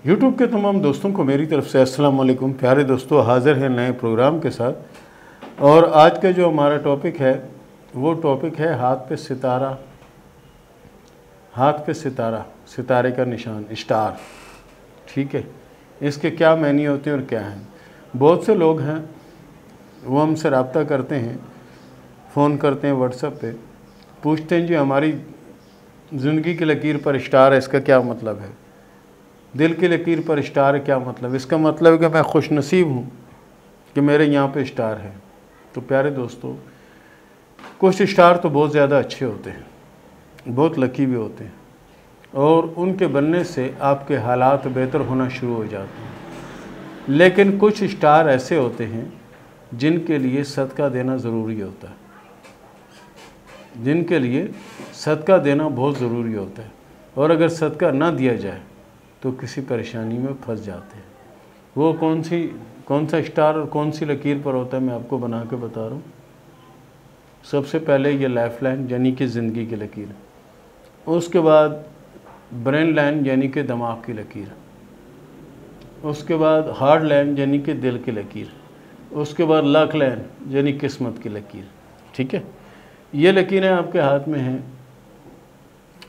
YouTube के तमाम दोस्तों को मेरी तरफ से अस्सलाम वालेकुम। प्यारे दोस्तों, हाज़िर हैं नए प्रोग्राम के साथ। और आज का जो हमारा टॉपिक है वो टॉपिक है हाथ पे सितारा। हाथ पे सितारा, सितारे का निशान, स्टार। ठीक है, इसके क्या मायने होते हैं और क्या हैं। बहुत से लोग हैं वो हमसे रब्ता करते हैं, फ़ोन करते हैं व्हाट्सएप पे, पूछते हैं जी हमारी ज़िंदगी की लकीर पर स्टार है, इसका क्या मतलब है। दिल की लकीर पर स्टार है, क्या मतलब। इसका मतलब है कि मैं खुशनसीब हूँ कि मेरे यहाँ पे स्टार है। तो प्यारे दोस्तों, कुछ स्टार तो बहुत ज़्यादा अच्छे होते हैं, बहुत लकी भी होते हैं, और उनके बनने से आपके हालात बेहतर होना शुरू हो जाते हैं। लेकिन कुछ स्टार ऐसे होते हैं जिनके लिए सदका देना ज़रूरी होता है, जिनके लिए सदका देना बहुत ज़रूरी होता है। और अगर सदका ना दिया जाए तो किसी परेशानी में फंस जाते हैं। वो कौन सा स्टार और कौन सी लकीर पर होता है, मैं आपको बना के बता रहा हूँ। सबसे पहले ये लाइफ लाइन यानी कि ज़िंदगी की लकीर, उसके बाद ब्रेन लाइन यानी कि दिमाग की लकीर, उसके बाद हार्ट लाइन यानी कि दिल की लकीर, उसके बाद लक लाइन यानी किस्मत की लकीर। ठीक है, ये लकीरें आपके हाथ में हैं।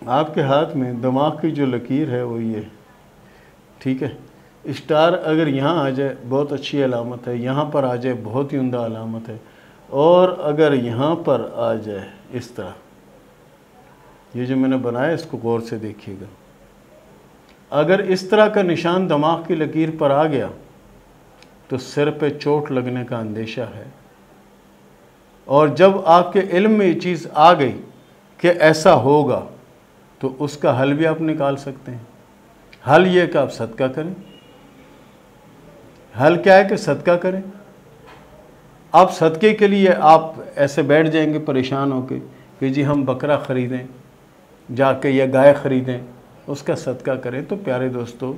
आपके हाथ में दिमाग की जो लकीर है वो ये, ठीक है। स्टार अगर यहाँ आ जाए बहुत अच्छी अलामत है, यहाँ पर आ जाए बहुत ही उम्दा अलामत है, और अगर यहाँ पर आ जाए इस तरह, ये जो मैंने बनाया इसको गौर से देखिएगा। अगर इस तरह का निशान दिमाग की लकीर पर आ गया तो सिर पे चोट लगने का अंदेशा है। और जब आपके इल्म में ये चीज़ आ गई कि ऐसा होगा तो उसका हल भी आप निकाल सकते हैं। हल ये कि आप सदका करें। हल क्या है कि सदका करें। आप सदके के लिए आप ऐसे बैठ जाएंगे परेशान होकर कि जी हम बकरा ख़रीदें जाके या गाय ख़रीदें, उसका सदका करें। तो प्यारे दोस्तों,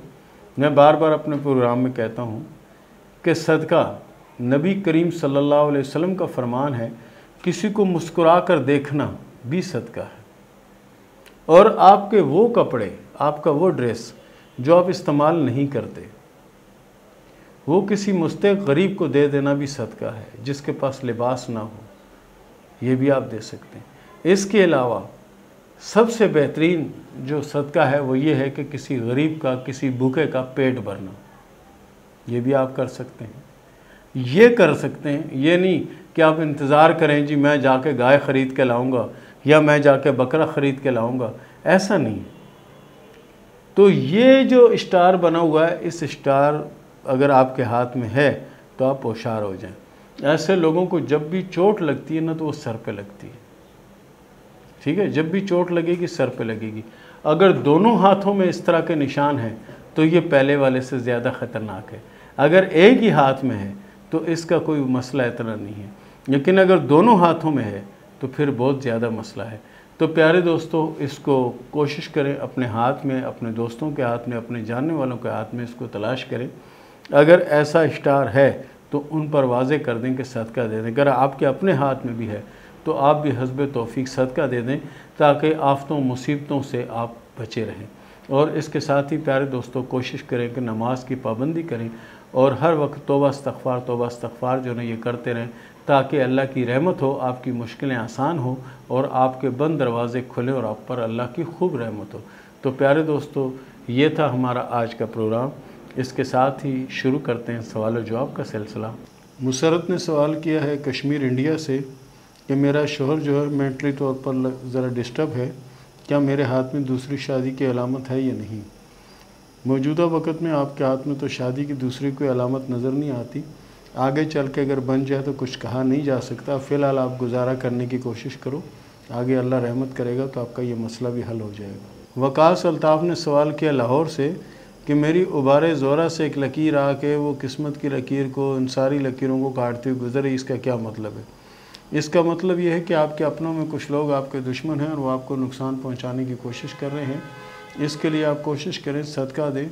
मैं बार बार अपने प्रोग्राम में कहता हूँ कि सदका, नबी करीम सल्लल्लाहु अलैहि वसल्लम का फरमान है, किसी को मुस्कुरा कर देखना भी सदका है। और आपके वो कपड़े, आपका वो ड्रेस जो आप इस्तेमाल नहीं करते, वो किसी मुस्तहिक़ गरीब को दे देना भी सदका है। जिसके पास लिबास ना हो, ये भी आप दे सकते हैं। इसके अलावा सबसे बेहतरीन जो सदका है वो ये है कि किसी गरीब का, किसी भूखे का पेट भरना, ये भी आप कर सकते हैं। ये कर सकते हैं, ये नहीं कि आप इंतज़ार करें जी मैं जाके गाय ख़रीद के लाऊंगा या मैं जाके बकरा ख़रीद के लाऊंगा, ऐसा नहीं। तो ये जो स्टार बना हुआ है, इस स्टार अगर आपके हाथ में है तो आप होशियार हो जाएं। ऐसे लोगों को जब भी चोट लगती है ना तो वो सर पे लगती है। ठीक है, जब भी चोट लगेगी सर पे लगेगी। अगर दोनों हाथों में इस तरह के निशान हैं तो ये पहले वाले से ज़्यादा ख़तरनाक है। अगर एक ही हाथ में है तो इसका कोई मसला इतना नहीं है, लेकिन अगर दोनों हाथों में है तो फिर बहुत ज़्यादा मसला है। तो प्यारे दोस्तों, इसको कोशिश करें अपने हाथ में, अपने दोस्तों के हाथ में, अपने जानने वालों के हाथ में इसको तलाश करें। अगर ऐसा स्टार है तो उन पर वाज़े कर दें कि सदका दे दें। अगर आपके अपने हाथ में भी है तो आप भी हस्ब तौफीक सदका दे दें, ताकि आफ़तों मुसीबतों से आप बचे रहें। और इसके साथ ही प्यारे दोस्तों, कोशिश करें कि नमाज की पाबंदी करें और हर वक्त तौबा इस्तग़फ़ार जो है ये करते रहें, ताकि अल्लाह की रहमत हो, आपकी मुश्किलें आसान हो और आपके बंद दरवाज़े खुलें और आप पर अल्लाह की खूब रहमत हो। तो प्यारे दोस्तों, ये था हमारा आज का प्रोग्राम। इसके साथ ही शुरू करते हैं सवाल और जवाब का सिलसिला। मुसरत ने सवाल किया है कश्मीर इंडिया से कि मेरा शोहर जो है मेंटली तौर पर ज़रा डिस्टर्ब है, क्या मेरे हाथ में दूसरी शादी की अलामत है या नहीं। मौजूदा वक़्त में आपके हाथ में तो शादी की दूसरी कोई अलामत नज़र नहीं आती। आगे चल के अगर बन जाए तो कुछ कहा नहीं जा सकता। फ़िलहाल आप गुजारा करने की कोशिश करो, आगे अल्लाह रहमत करेगा तो आपका ये मसला भी हल हो जाएगा। वकास अल्ताफ़ ने सवाल किया लाहौर से कि मेरी उबारे ज़ोरा से एक लकीर आके वो किस्मत की लकीर को, इन सारी लकीरों को काटते हुए गुजरे, इसका क्या मतलब है। इसका मतलब ये है कि आपके अपनों में कुछ लोग आपके दुश्मन हैं और वो आपको नुकसान पहुंचाने की कोशिश कर रहे हैं। इसके लिए आप कोशिश करें, सदका दें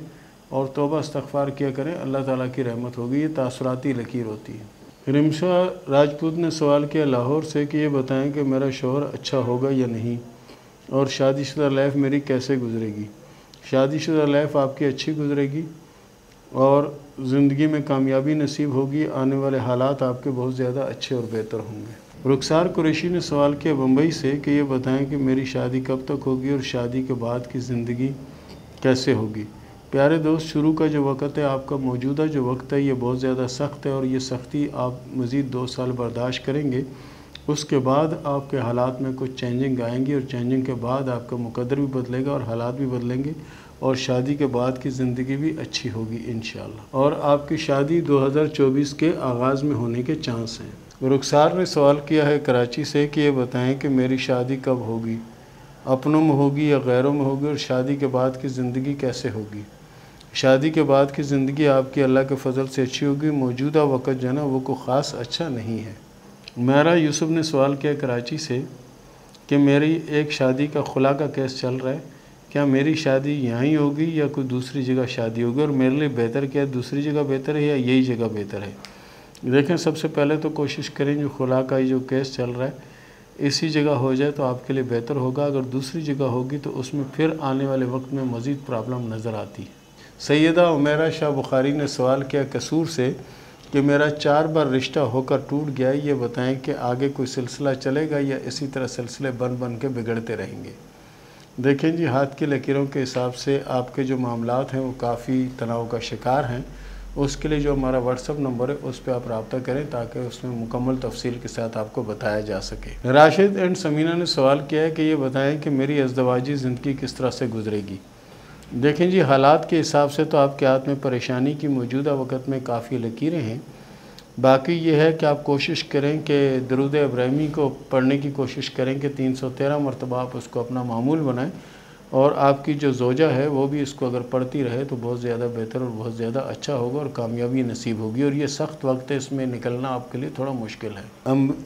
और तौबा इस्तग़फ़ार किया करें, अल्लाह ताला की रहमत होगी। ये तासुराती लकीर होती है। रिमशा राजपूत ने सवाल किया लाहौर से कि ये बताएं कि मेरा शौहर अच्छा होगा या नहीं और शादीशुदा लाइफ मेरी कैसे गुजरेगी। शादीशुदा लाइफ आपकी अच्छी गुजरेगी और ज़िंदगी में कामयाबी नसीब होगी। आने वाले हालात आपके बहुत ज़्यादा अच्छे और बेहतर होंगे। रुखसार कुरैशी ने सवाल किया बम्बई से कि ये बताएं कि मेरी शादी कब तक होगी और शादी के बाद की ज़िंदगी कैसे होगी। प्यारे दोस्त, शुरू का जो वक्त है, आपका मौजूदा जो वक्त है, ये बहुत ज़्यादा सख्त है और ये सख्ती आप मज़ीद 2 साल बर्दाश्त करेंगे। उसके बाद आपके हालात में कुछ चेंजिंग आएंगी और चेंजिंग के बाद आपका मुकद्दर भी बदलेगा और हालात भी बदलेंगे और शादी के बाद की ज़िंदगी भी अच्छी होगी इंशाअल्लाह। और आपकी शादी 2024 के आगाज़ में होने के चांस हैं। रुखसार ने सवाल किया है कराची से कि ये बताएं कि मेरी शादी कब होगी, अपनों में होगी या गैरों में होगी, और शादी के बाद की ज़िंदगी कैसे होगी। शादी के बाद की ज़िंदगी आपकी अल्लाह के फ़ज़ल से अच्छी होगी। मौजूदा वक़्त जो है ना वो को ख़ास अच्छा नहीं है। मेरा यूसुफ ने सवाल किया कराची से कि मेरी एक शादी का खुला का केस चल रहा है, क्या मेरी शादी यहीं होगी या कोई दूसरी जगह शादी होगी, और मेरे लिए बेहतर क्या है, दूसरी जगह बेहतर है या यही जगह बेहतर है। देखें, सबसे पहले तो कोशिश करें जो खुला का जो केस चल रहा है इसी जगह हो जाए तो आपके लिए बेहतर होगा। अगर दूसरी जगह होगी तो उसमें फिर आने वाले वक्त में मज़ीद प्रॉब्लम नज़र आती है। सैयदा उमैरा शाह बुखारी ने सवाल किया कसूर से कि मेरा 4 बार रिश्ता होकर टूट गया, ये बताएं कि आगे कोई सिलसिला चलेगा या इसी तरह सिलसिले बन बन के बिगड़ते रहेंगे। देखें जी, हाथ की लकीरों के हिसाब से आपके जो मामलात हैं वो काफ़ी तनाव का शिकार हैं। उसके लिए जो हमारा व्हाट्सअप नंबर है उस पर आप रब्ता करें ताकि उसमें मुकम्मल तफसील के साथ आपको बताया जा सके। राशिद एंड समीना ने सवाल किया है कि ये बताएं कि मेरी अज़दवाजी ज़िंदगी किस तरह से गुजरेगी। देखें जी, हालात के हिसाब से तो आपके हाथ में परेशानी की मौजूदा वक़्त में काफ़ी लकीरें हैं। बाकी ये है कि आप कोशिश करें कि दरूद इब्राहिमी को पढ़ने की कोशिश करें कि 313 मरतबा आप उसको अपना मामूल बनाएं, और आपकी जो ज़ौजा है वो भी इसको अगर पढ़ती रहे तो बहुत ज़्यादा बेहतर और बहुत ज़्यादा अच्छा होगा और कामयाबी नसीब होगी। और ये सख्त वक्त है, इसमें निकलना आपके लिए थोड़ा मुश्किल है।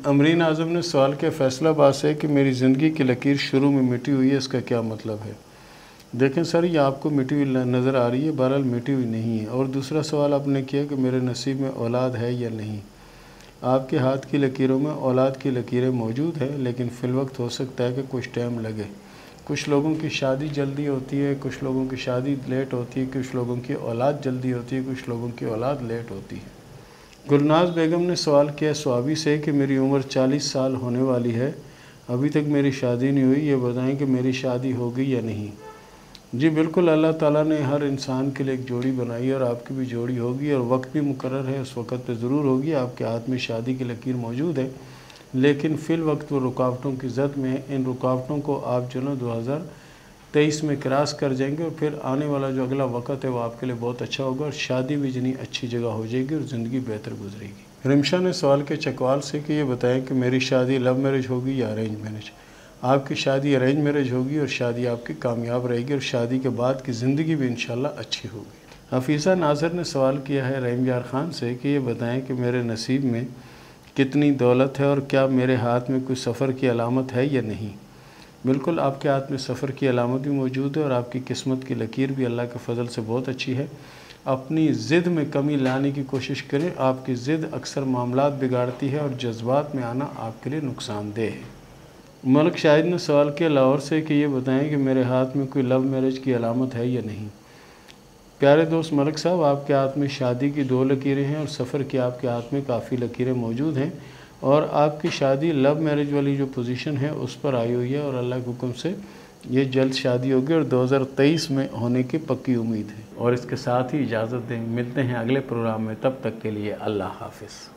अमरीन आज़म ने सवाल किया फैसलाबाद से कि मेरी ज़िंदगी की लकीर शुरू में मिटी हुई है, इसका क्या मतलब है। देखें सर, ये आपको मिटी हुई नज़र आ रही है, बहरहाल मिटी हुई नहीं है। और दूसरा सवाल आपने किया कि मेरे नसीब में औलाद है या नहीं। आपके हाथ की लकीरों में औलाद की लकीरें मौजूद हैं, लेकिन फ़िलवक्त हो सकता है कि कुछ टाइम लगे। कुछ लोगों की शादी जल्दी होती है, कुछ लोगों की शादी लेट होती है, कुछ लोगों की औलाद जल्दी होती है, कुछ लोगों की औलाद लेट होती है। गुलनाज बेगम ने सवाल किया स्वाबी से कि मेरी उम्र 40 साल होने वाली है, अभी तक मेरी शादी नहीं हुई, ये बताएं कि मेरी शादी होगी या नहीं। जी बिल्कुल, अल्लाह ताला ने हर इंसान के लिए एक जोड़ी बनाई और आपकी भी जोड़ी होगी और वक्त भी मुकर्रर है, उस वक्त पे ज़रूर होगी। आपके हाथ में शादी की लकीर मौजूद है, लेकिन फ़िल वक्त वो रुकावटों की ज़द में है। इन रुकावटों को आप जो ना 2023 में क्रॉस कर जाएंगे और फिर आने वाला जो अगला वक्त है वो आपके लिए बहुत अच्छा होगा और शादी भी जितनी अच्छी जगह हो जाएगी और ज़िंदगी बेहतर गुजरेगी। रिमशा ने सवाल के चकवाल से कि ये बताएं कि मेरी शादी लव मैरिज होगी या अरेंज मैरिज। आपकी शादी अरेंज मैरिज होगी और शादी आपकी कामयाब रहेगी और शादी के बाद की ज़िंदगी भी इंशाल्लाह अच्छी होगी। हफीज़ा नाज़र ने सवाल किया है रहीम यार ख़ान से कि ये बताएं कि मेरे नसीब में कितनी दौलत है और क्या मेरे हाथ में कोई सफ़र की अलामत है या नहीं। बिल्कुल, आपके हाथ में सफ़र की अलामत भी मौजूद है और आपकी किस्मत की लकीर भी अल्लाह के फ़ज़ल से बहुत अच्छी है। अपनी ज़िद में कमी लाने की कोशिश करें। आपकी ज़िद अक्सर मामलात बिगाड़ती है और जज्बात में आना आपके लिए नुकसानदेह है। मलिक शाहिद ने सवाल किया लाहौर से कि ये बताएं कि मेरे हाथ में कोई लव मैरिज की अलामत है या नहीं। प्यारे दोस्त मलिक साहब, आपके हाथ में शादी की 2 लकीरें हैं और सफ़र की आपके हाथ में काफ़ी लकीरें मौजूद हैं और आपकी शादी लव मैरिज वाली जो पोजीशन है उस पर आई हुई है और अल्लाह के हुक्म से ये जल्द शादी होगी और 2023 में होने की पक्की उम्मीद है। और इसके साथ ही इजाज़त दें, मिलते हैं अगले प्रोग्राम में, तब तक के लिए अल्लाह हाफ़िज़।